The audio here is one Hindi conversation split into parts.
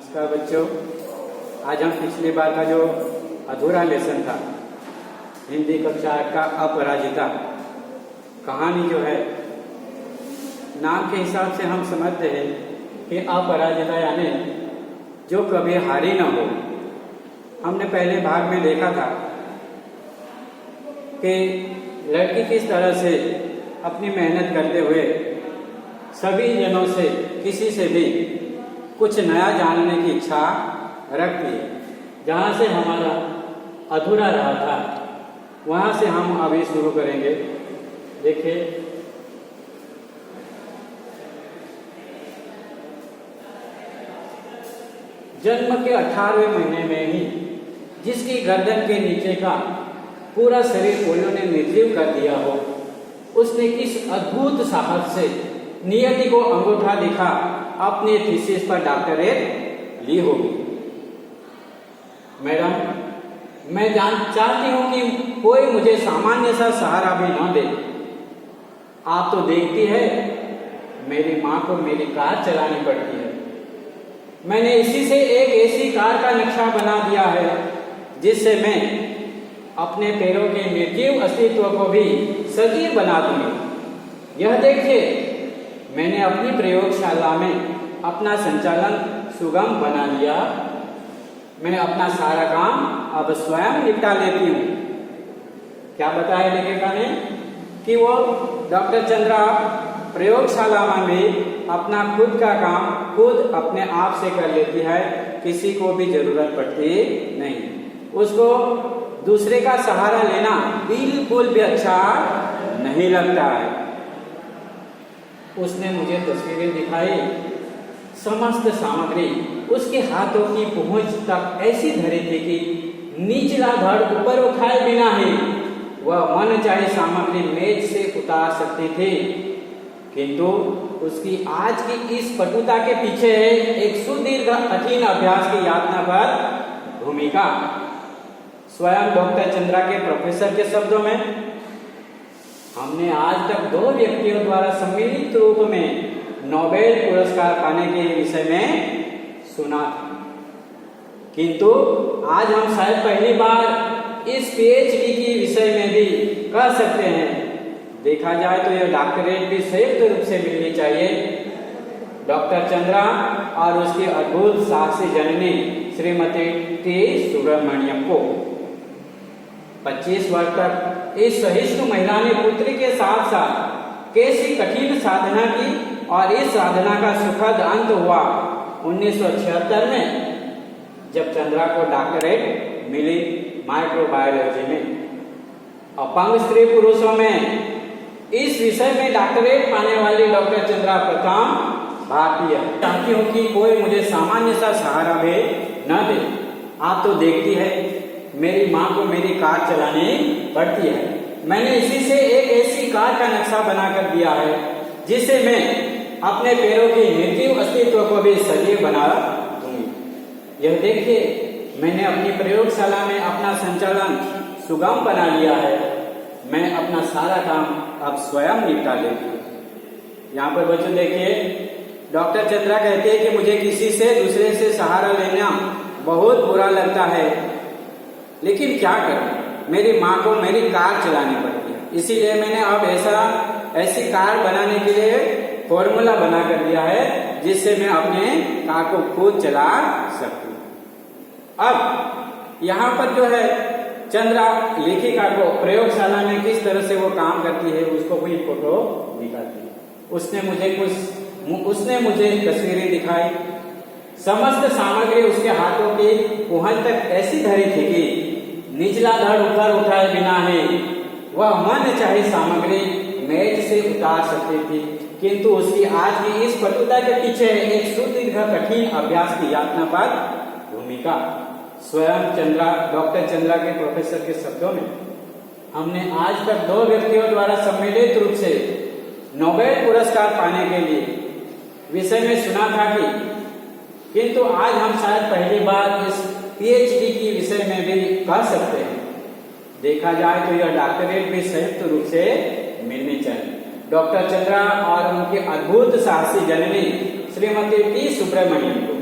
नमस्कार बच्चों, आज हम पिछली बार का जो अधूरा लेसन था हिंदी कक्षा 8 का अपराजिता कहानी जो है, नाम के हिसाब से हम समझते हैं कि अपराजिता यानी जो कभी हारी न हो। हमने पहले भाग में देखा था कि लड़की किस तरह से अपनी मेहनत करते हुए सभी जनों से किसी से भी कुछ नया जानने की इच्छा रखती है। जहाँ से हमारा अधूरा रहा था वहाँ से हम अभी शुरू करेंगे। देखिए, जन्म के 18वें महीने में ही जिसकी गर्दन के नीचे का पूरा शरीर पोलियो ने निर्जीव कर दिया हो, उसने किस अद्भुत साहस से नियति को अंगूठा दिखा अपने थीसिस पर डॉक्टरेट ली होगी। मैडम, मैं चाहती हूं कि कोई मुझे सामान्य सा सहारा भी न दे। आप तो देखती है मेरी माँ को मेरी कार चलानी पड़ती है। मैंने इसी से एक ऐसी कार का नक्शा बना दिया है जिससे मैं अपने पैरों के निर्जीव अस्तित्व को भी सजीव बना दूंगी। यह देखिए, मैंने अपनी प्रयोगशाला में अपना संचालन सुगम बना लिया। मैं अपना सारा काम अब स्वयं निपटा लेती हूँ। क्या बताया लेखिका ने कि वो डॉक्टर चंद्रा प्रयोगशाला में भी अपना खुद का काम खुद अपने आप से कर लेती है, किसी को भी जरूरत पड़ती नहीं। उसको दूसरे का सहारा लेना बिल्कुल भी अच्छा नहीं लगता है। उसने मुझे तस्वीरें दिखाई। समस्त सामग्री उसके हाथों की पहुंच तक ऐसी धरी थी कि निचला धड़ ऊपर उठाए बिना ही वह मन चाहे सामग्री मेज से उतार सकती थी। किंतु उसकी आज की इस पटुता के पीछे है एक सुदीर्घ कठिन अभ्यास की यातना पर भूमिका। स्वयं डॉक्टर चंद्रा के प्रोफेसर के शब्दों में, हमने आज तक 2 व्यक्तियों द्वारा सम्मिलित रूप में नोबेल पुरस्कार पाने के विषय में सुना था, किंतु आज हम शायद पहली बार इस पीएचडी की विषय में भी कह सकते हैं। देखा जाए तो यह डॉक्टरेट भी संयुक्त रूप से मिलनी चाहिए डॉक्टर चंद्रा और उसकी अद्भुत साहसी जननी श्रीमती टी सुब्रमण्यम को। 25 वर्ष तक इस सहिष्णु महिला ने पुत्री के साथ साथ कैसी कठिन साधना की और इस साधना का सुखद अंत हुआ 1976 में, जब चंद्रा को डॉक्टरेट मिली माइक्रोबायोलॉजी में। अपंग स्त्री पुरुषों में इस विषय में डॉक्टरेट पाने वाली डॉक्टर चंद्रा प्रथम भारतीय। चाहती हूँ कि कोई मुझे सामान्य सा सहारा भी न दे। आप तो देखती है मेरी माँ को मेरी कार चलानी पड़ती है। मैंने इसी से एक ऐसी कार का नक्शा बनाकर दिया है जिससे मैं अपने पैरों के निर्जीव अस्तित्व को भी सजीव बना दूंगी। यह देखिए, मैंने अपनी प्रयोगशाला में अपना संचालन सुगम बना लिया है। मैं अपना सारा काम अब स्वयं निपटा लेती हूँ। यहाँ पर बच्चों देखिए, डॉक्टर चंद्रा कहते हैं कि मुझे किसी से दूसरे से सहारा लेना बहुत बुरा लगता है, लेकिन क्या करूं, मेरी माँ को मेरी कार चलानी पड़ती है। इसीलिए मैंने अब ऐसी कार बनाने के लिए फॉर्मूला बना कर दिया है जिससे मैं अपने कार को खुद चला सकती हूँ। अब यहाँ पर जो है चंद्रा लेखिका को प्रयोगशाला में किस तरह से वो काम करती है उसको कोई फोटो दिखाती है। उसने मुझे तस्वीरें दिखाई। समस्त सामग्री उसके हाथों की पहुंच तक ऐसी धरी थी कि निचला धड़ ऊपर उठाए बिना ही वह मन चाहे सामग्री मेज से उतार सकती थी। किंतु उसकी आज की इस पटुता के पीछे एक सुदीर्घ कठिन अभ्यास की यातना पर भूमिका। स्वयं चंद्रा डॉक्टर चंद्रा के प्रोफेसर के शब्दों में, हमने आज तक 2 व्यक्तियों द्वारा सम्मिलित रूप से नोबेल पुरस्कार पाने के लिए विषय में सुना था किंतु आज हम शायद पहली बार इस पीएचडी की विषय में भी कह सकते हैं। देखा जाए तो यह डॉक्टरेट भी संयुक्त रूप से मिलनी चाहिए। डॉक्टर चंद्रा और उनके अद्भुत साहसी जननी श्रीमती टी सुब्रमण्यम को।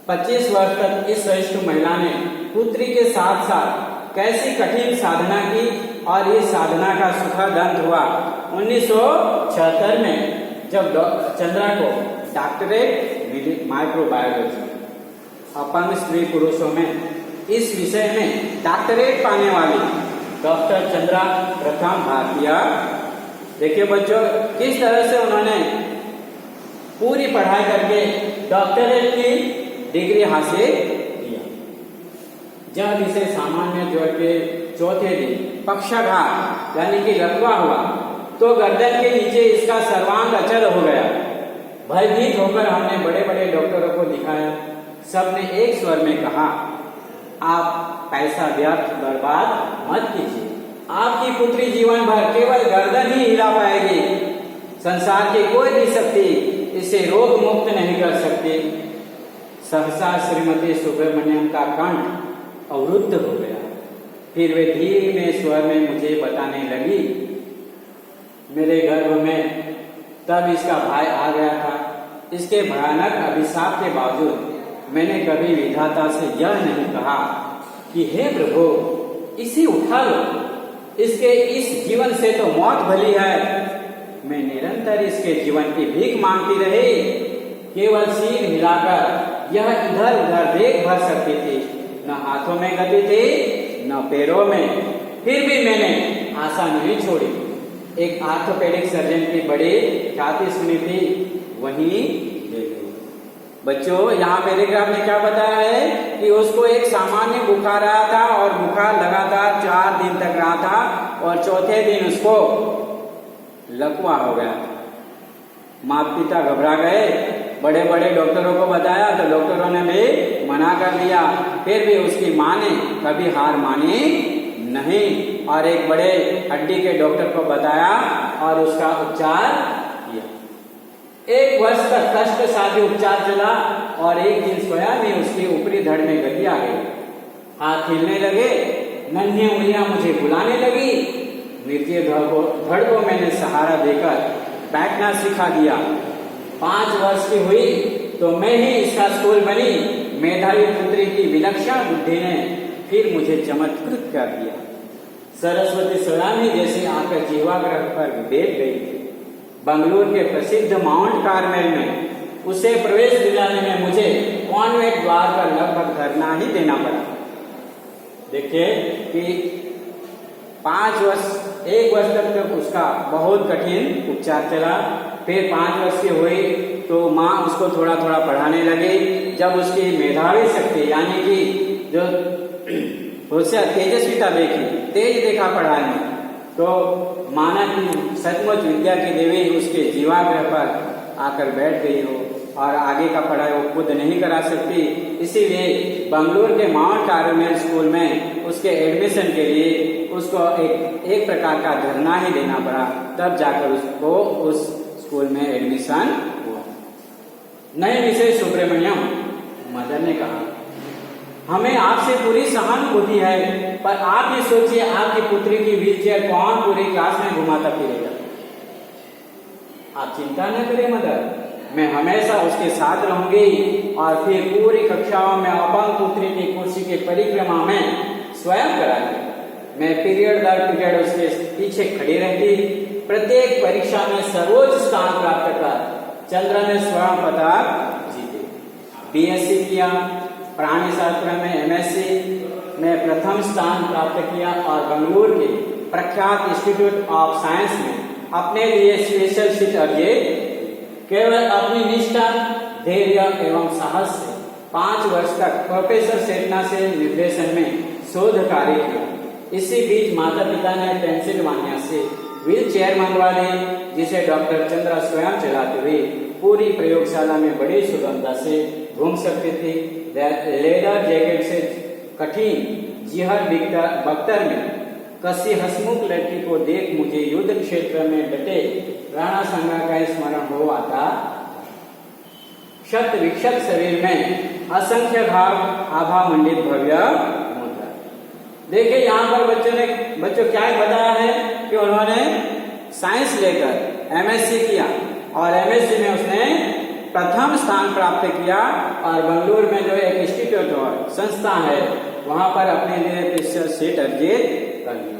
25 वर्ष तक इस श्रेष्ठ महिला ने पुत्री के साथ साथ कैसी कठिन साधना की और इस साधना का सुखद अंत हुआ। 1976 में जब चंद्रा को डॉक्टरेट मिली माइक्रोबायोलॉजी, अपंग स्त्री पुरुषों में इस विषय में डॉक्टरेट पाने वाली डॉक्टर चंद्रा प्रथम भारतीय। देखिए बच्चों, किस तरह से उन्होंने पूरी पढ़ाई करके डॉक्टरेट की डिग्री हासिल किया। जब इसे सामान्य ज्वर के चौथे दिन पक्षाघात यानी कि लकवा हुआ तो गर्दन के नीचे इसका सर्वांग अचल हो गया। भयभीत होकर हमने बड़े बड़े डॉक्टरों को दिखाया। सबने एक स्वर में कहा, आप पैसा व्यर्थ बर्बाद मत कीजिए, आपकी पुत्री जीवन भर केवल गर्दन ही हिला पाएगी। संसार की कोई भी शक्ति इसे रोग मुक्त नहीं कर सकती। सहसा श्रीमती सुब्रमण्यम का कंठ अवरुद्ध हो गया। फिर वे धीमे स्वर में मुझे बताने लगी, मेरे गर्भ में तब इसका भाई आ गया था। इसके भयानक अभिशाप के बावजूद मैंने कभी विधाता से यह नहीं कहा कि हे प्रभु इसे उठा लो, इसके इस जीवन से तो मौत भली है। मैं निरंतर इसके जीवन की भीख मांगती रही। केवल सिर हिलाकर यह इधर उधर देख भर सकती थी, न हाथों में गति थी न पैरों में। फिर भी मैंने आशा नहीं छोड़ी। एक आर्थोपेडिक सर्जन की बड़ी ख्याति सुनी थी, वहीं ले गई। बच्चों, यहाँ पैराग्राफ में क्या बताया है कि उसको एक सामान्य बुखार आया था और बुखार लगातार 4 दिन तक रहा था और चौथे दिन उसको लकवा हो गया। माता पिता घबरा गए, बड़े बड़े डॉक्टरों को बताया तो डॉक्टरों ने भी मना कर दिया। फिर भी उसकी माँ ने कभी हार मानी नहीं और एक बड़े हड्डी के डॉक्टर को बताया और उसका उपचार किया। 1 वर्ष तक कष्ट साध्य उपचार चला और एक दिन स्वयं ही उसकी ऊपरी धड़ में गति आ गई। हाथ हिलने लगे, नन्ही उंगलियां मुझे बुलाने लगी। निर्जीव धड़ को मैंने सहारा देकर बैठना सिखा दिया। 5 वर्ष की हुई तो मैं ही इसका स्कूल बनी। मेधावी पुत्री की विलक्षण बुद्धि ने फिर मुझे चमत्कृत कर दिया। सरस्वती सलामी जैसे आकर जीवाग्रह पर बैठ गई थी। बंगलुरु के प्रसिद्ध माउंट कार्मेल में उसे प्रवेश दिलाने में मुझे कॉन्वेंट द्वार पर लगभग धरना ही देना पड़ा। देखिए कि 1 वर्ष तक उसका बहुत कठिन उपचार चला। फिर 5 वर्ष की हुई तो माँ उसको थोड़ा थोड़ा पढ़ाने लगी। जब उसकी मेधावी शक्ति यानी कि जो होशियार तेजस्विता देखी, तेज देखा पढ़ाई में, तो माना कि सचमुच विद्या की देवी उसके जीवाग्रह पर आकर बैठ गई हो और आगे का पढ़ाई वो खुद नहीं करा सकती। इसीलिए बंगलुरु के माउंट कार्मेल स्कूल में उसके एडमिशन के लिए उसको एक प्रकार का धरना ही देना पड़ा। तब जाकर उसको उस स्कूल में एडमिशन हुआ। नए विषय सुब्रमण्यम मदन ने कहा, हमें आपसे पूरी सहानुभूति है, पर आप ये सोचिए आपकी पुत्री की व्हीलचेयर कौन पूरी क्लास में घुमाता फिरेगा। आप चिंता न करें मदर, मैं हमेशा उसके साथ रहूंगी और फिर पूरी कक्षाओं में अपंग पुत्री की कुर्सी की परिक्रमा में स्वयं कराएंगे। मैं पीरियड दर पीरियड उसके पीछे खड़ी रहती। प्रत्येक परीक्षा में सर्वोच्च स्थान प्राप्त कर चंद्रा ने स्वर्ण पदक जीते। बीएससी किया, प्राणी शास्त्र में एमएससी में प्रथम स्थान प्राप्त किया और बंगलुरु के प्रख्यात इंस्टीट्यूट ऑफ साइंस में अपने लिए स्पेशल सीट अर्जित। केवल अपनी निष्ठा, धैर्य एवं साहस से 5 वर्ष तक प्रोफेसर सेटना से निर्देशन में शोध कार्य किया। इसी बीच माता पिता ने पेंसिल्वानिया से व्हील चेयर मंगवा ली, जिसे डॉक्टर चंद्रा स्वयं चलाते हुए पूरी प्रयोगशाला में बड़ी सुगमता से घूम सकते थे। लेदर जैकेट से कठिन जिहर बख्तर में कसी हसमुख लड़की को देख मुझे युद्ध क्षेत्र में डटे राणा संगा का स्मरण हो आता। शत विक्षत शरीर में असंख्य घाव आभा मंडित भव्य मुद्रा। देखिए यहाँ पर बच्चों क्या बताया है कि उन्होंने साइंस लेकर एमएससी किया और एमएससी में उसने प्रथम स्थान प्राप्त किया और बेंगलुरु में जो एक इंस्टीट्यूट और संस्था है वहां पर अपने लिए प्रतिशत सीट अर्जित कर ली।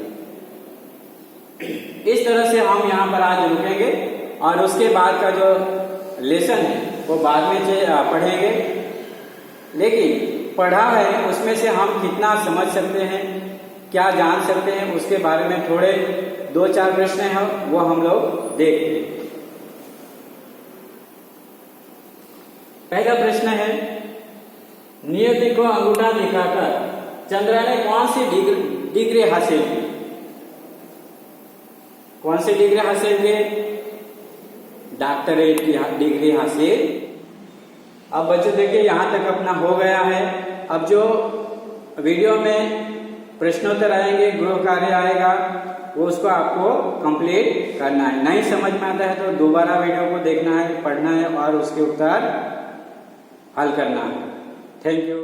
इस तरह से हम यहाँ पर आज रुकेंगे और उसके बाद का जो लेसन है वो बाद में पढ़ेंगे, लेकिन पढ़ा है उसमें से हम कितना समझ सकते हैं, क्या जान सकते हैं, उसके बारे में थोड़े 2-4 प्रश्न हैं वो हम लोग देखते हैं। पहला प्रश्न है, नियति को अंगूठा दिखाकर चंद्रा ने कौन सी डिग्री हासिल की? कौन सी डिग्री हासिल की? डॉक्टरेट की डिग्री हासिल। अब बच्चों देखिए यहाँ तक अपना हो गया है। अब जो वीडियो में प्रश्नोत्तर आएंगे, गृह कार्य आएगा, वो उसको आपको कंप्लीट करना है। नहीं समझ में आता है तो दोबारा वीडियो को देखना है, पढ़ना है और उसके उत्तर हल करना है। Thank you.